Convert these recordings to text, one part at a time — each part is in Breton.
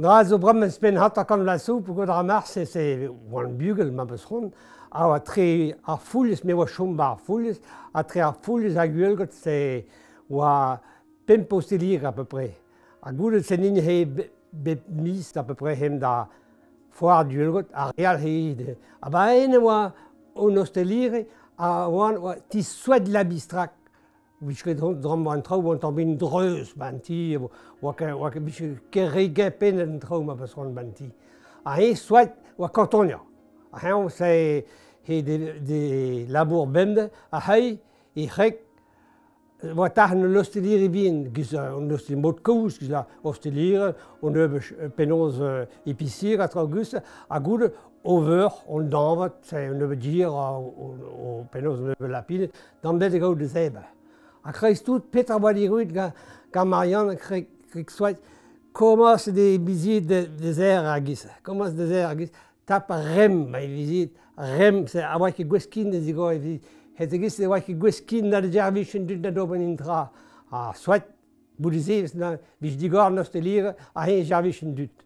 Na zo bremmes ben hat kan la soup go a marse se wan bugel ma beus rond a tre ar fulles me oa chombar fulles a tre ar fulles a gwelgot se oa pempo stelir à peu près. A goudet se nin he bet mis à peu près hem da foar gwelgot a real he de. A ba ene oa o nostelire a oan ti souet la bistrak. Wiskret drom an trau oan bin dreus banti oa kerege pen en trau ma beus rond banti. A he souet oa kantonia. A he se he de labour bende a hei e rek oa tach an nostelire bin giz an nostelire mod kous giz la osteliere on eube penaos epicier a trau gus a goude over on danvat se on eube dir o penaos on eube lapine dan bet e gau de zebe. A kreiz tout petra oa diruit ga Marianne krek soit komas de bizit de zer a giz. Komas de zer a giz tap rem ma e vizit. Rem se a oa ket gweskin de zigo e vizit. Het e giz e oa ket gweskin na de jarvichen dut na doben intra. A soit boudizez na vich digor nostelire a he jarvichen dut.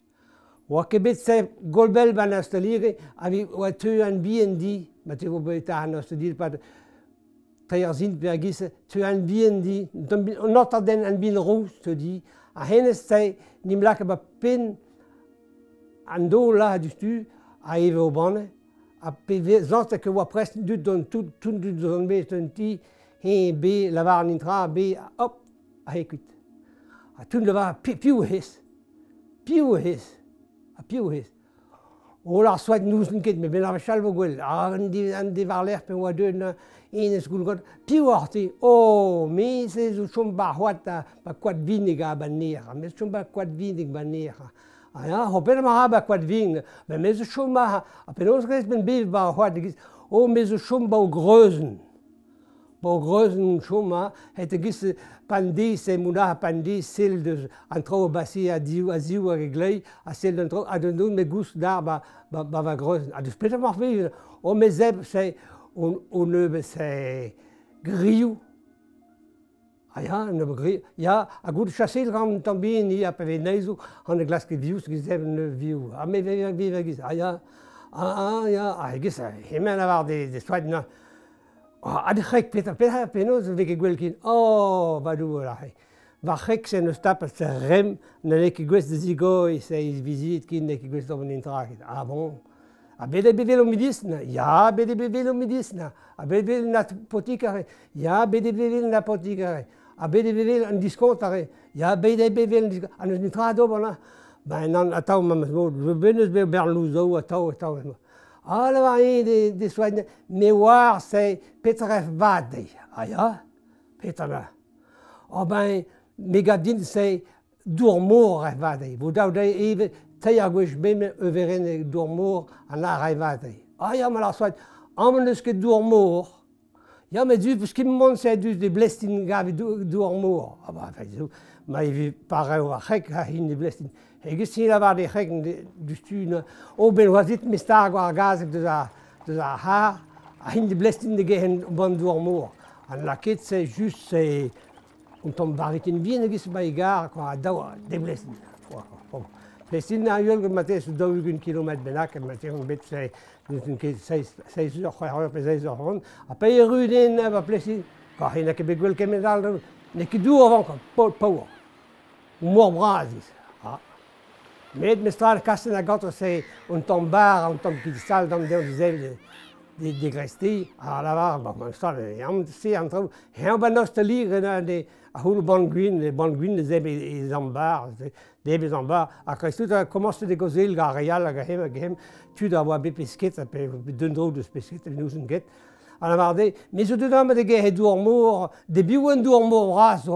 Oa ket bet se golbel ba nostelire a vi oa teu an bien di. Ma te vo bet a nostelire pat treier zint pe a giz teu an bien di. Not a den an bin rous te di. A hennes se nim lak ba pen an do la du stu a eve o banne. A pe zant ke oa prest dut don tout dut don bet un ti he be lavar an intra be hop a he kuit. A tout lavar piou hez. Piou hez. A piou hez. O la soit nous ket me ben a chalvo gwell. A an de var l'air pe oa deud na enes goulgot. Piou arti. O me se zo chom ba hoat ba kwad vinig a ban ner. Me chom ba kwad vinig ban ner. Ah ja, ho ben ma ba kwad vin, ben me zo chom ba a penaos rez ben bev ba hoat giz. O me zo chom ba o greuzen. Ba o greuzen chom ma het giz pandi se mouna pandi sel de an tro basi a ziou a reglei a sel d'an tro a den me gous dar ba va greuzen. A deus petra mar vev. O me zeb se o neube se griou. Ah ja, ne begreep. Ja, a goed chasser ram tambien ni a pe neizo an de glas ket views gezeb ne view. A me ve giz. Ah ja. Ah ja, a giz hemen a var de soad na. A de rek petra penaos veke gwell kin. Oh, va dou la he. Va rek se ne stap se rem na ne ket gwez de zigo e se vizit kin ne ket gwez d'oben intra. Ah bon. A bede bevel o midisna. Ja, bede bevel o midisna. A bede bevel na potikare. Ja, bede bevel na potikare. A bede bevel an diskontare. Ja, bede bevel an diskontare. An eus nitra d'ober ben nan a tau ma mod. Benus be berlouzo a tau. A la va de soad me war se petref vade. Ah ja, petra. O ben me gadin se dourmor e vade. Vo daou de eve teier gwech beme everen e dourmor an ar e vade. Ah ja, ma la soad amman eus ket dourmor. Ja, mais du parce qu'il me c'est du de blestin gavi du armor. Ah bah fait ma il paraît au rek ha hin de blestin. Et que si la va de rek du stune au belwazit me star go gaz de za ha hin de blestin de gehen bon du armor. An la ket c'est juste c'est on tombe baritin bien gis by gar quoi da de blestin. Blestin na yol maté su 2 km benak maté on bet c'est een keer 6 uur, gewoon op 6 uur rond. Après, il y a rue d'un, va plaisir. Quand il y a quelques gueules qui me donnent, il y a que 2 avant, power. Ou mort brasis. Mais mes stars cassent la gâte, c'est un tombar, un tombe qui sale dans des ailes de grestis. Alors là, bon, ça, c'est entre eux. Et on va nous lire des banguines, les ailes et ambar, des ambar. Après tout, commence de causer le garéal, la gahem, tu dois avoir des pesquettes, ça peut deux drôles de pesquettes, nous en guette. Alors, mais je te donne des gars d'ourmour, des biouens d'ourmour ras,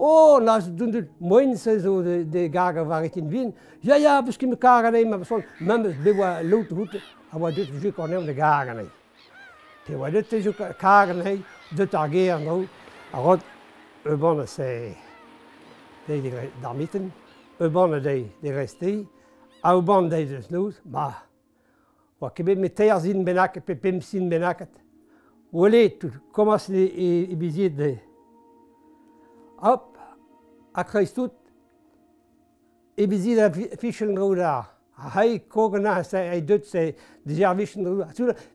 oh, nas doen moin zo de gaga waar ik in wien. Ja, misschien me kagen nemen, maar zo'n members bewa lood route, maar dit is ook niet de gaga nee. Te wat dit is ook kagen nee, dit ageren nou, rot, bonne c'est de daarmitten, bonne de resti, bonne de snoes, maar wat ik met teer zien benaket, pepim zien benaket. Voilà, tu commences les visites. Hop, à Christout, et visites à Fischeln Roda. Hai Kogana, c'est deux, c'est déjà Fischeln Roda.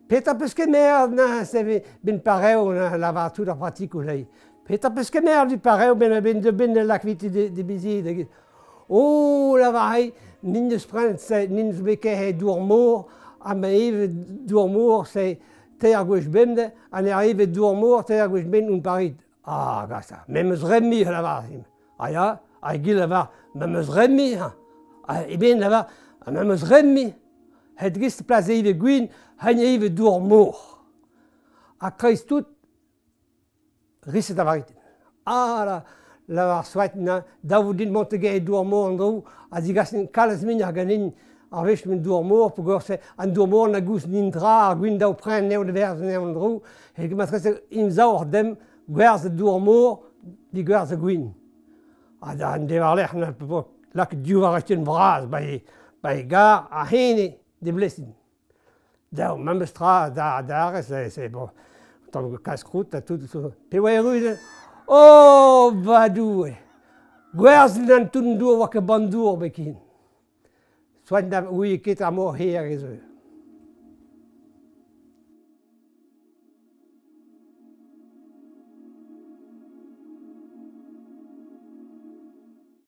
Peter parce que merde, c'est bien pareil, on a la toute la pratique ou là. Peter parce que merde, du pareil, ben l'activité de visites. Oh, la vaille, nindes sprint, c'est nindes beke dormour, à m'arrive dormour, c'est terre gauche bende, on arrive dormour, terre gauche bende, un parit. Ah, gasta, même remi la vaille. Ah ja, ah gil la vaille, même remi, ah, et bien la vaille, même remi. Het gist place even guin, han even dormour. À Christout, risque de vaille. Ah, la var sweatna, da vous dites monter dormour androu, a digasin kalas min a ganin arvech min dormour, pour gorse an dormour na gous nindra, a gwin da pren neo de verz neo androu, et que matresse in zaur dem gwerz de dormour, di gwerz de gwin. A da an devarlech na lak diou var achten vraz, bei gar a hene de blessin. Da mamestra da ares, c'est bon, tant que casse-croûte, tout, pe oe rude. Oh, badoué! Gwerz nan tout dour wak e bandour bekin. Soit oui, ket a mor her ez eo.